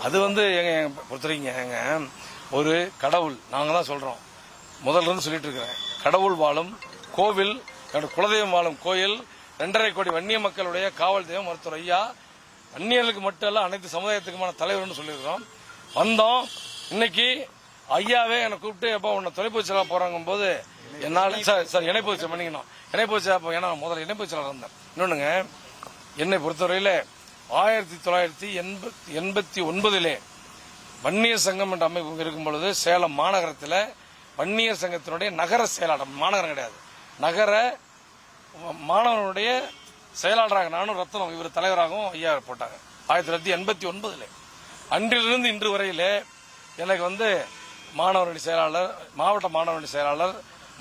அது எங்க பொறுத்தவரைங்க ஒரு கடவுள் நாங்க தான் சொல்றோம், முதல்ல இருந்து சொல்லிட்டு இருக்கிறேன். கடவுள் வாழும் கோவில், குலதெய்வம் வாழும் கோயில், 2.5 கோடி வன்னிய மக்களுடைய காவல் தெய்வம் மருத்துவர் ஐயா. வன்னியர்களுக்கு மட்டும் இல்ல, அனைத்து சமுதாயத்துக்குமான தலைவர்னு சொல்லியிருக்கிறோம். வந்தோம். இன்னைக்கு ஐயாவே என்னை கூப்பிட்டு எப்போ உன்னை தொலைபேசியில் போறாங்க போது என்னால் சார் இணைப்பூச்சி பண்ணிக்கணும். இணைப்பூச்சி ஏன்னா முதல்ல இணைப்பூச்சியில் இருந்தேன். இன்னொன்னுங்க, என்னை பொறுத்தவரையில் 1989 வன்னியர் சங்கம் என்ற அமைப்பு இருக்கும் பொழுது சேலம் மாநகரத்தில் வன்னியர் சங்கத்தினுடைய நகர செயலாளர், மாநகரம் கிடையாது, நகர மாணவனுடைய செயலாளராக நானும் ரத்னம் இவர் தலைவராகவும் ஐயா போட்டாங்க 1989. அன்றிலிருந்து இன்று வரையிலே எனக்கு மாணவரணி செயலாளர், மாவட்ட மாணவரணி செயலாளர்,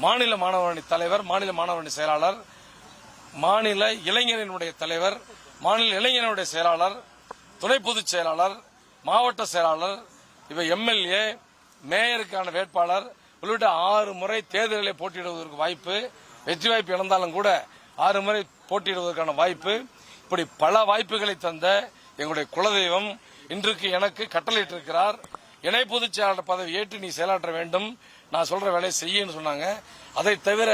மாநில மாணவரணி தலைவர், மாநில மாணவரணி செயலாளர், மாநில இளைஞரினுடைய தலைவர், மாநில இளைஞர்களுடைய செயலாளர், துணை பொதுச் செயலாளர், மாவட்ட செயலாளர், இவை எம்எல்ஏ, மேயருக்கான வேட்பாளர் உள்ளிட்ட 6 முறை தேர்தலில் போட்டியிடுவதற்கு வாய்ப்பு, வெற்றி வாய்ப்பு இழந்தாலும் கூட 6 முறை போட்டியிடுவதற்கான வாய்ப்பு, இப்படி பல வாய்ப்புகளை தந்த எங்களுடைய குலதெய்வம் இன்றைக்கு எனக்கு கட்டளையிட்டிருக்கிறார். இணை பொதுச் செயலாளர் பதவி ஏற்று நீ செயலாற்ற வேண்டும், நான் சொல்ற வேலையை செய்யன்னு சொன்னாங்க. அதை தவிர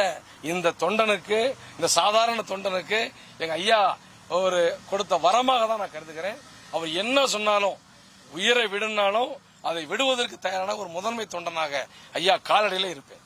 இந்த தொண்டனுக்கு, இந்த சாதாரண தொண்டனுக்கு எங்க ஐயா ஒரு கொடுத்த வரமாக தான் நான் கருதுகிறேன். அவர் என்ன சொன்னாலும், உயிரை விடுனாலும் அதை விடுவதற்கு தயாரான ஒரு முதன்மை தொண்டனாக ஐயா காலடியில இருப்பேன்.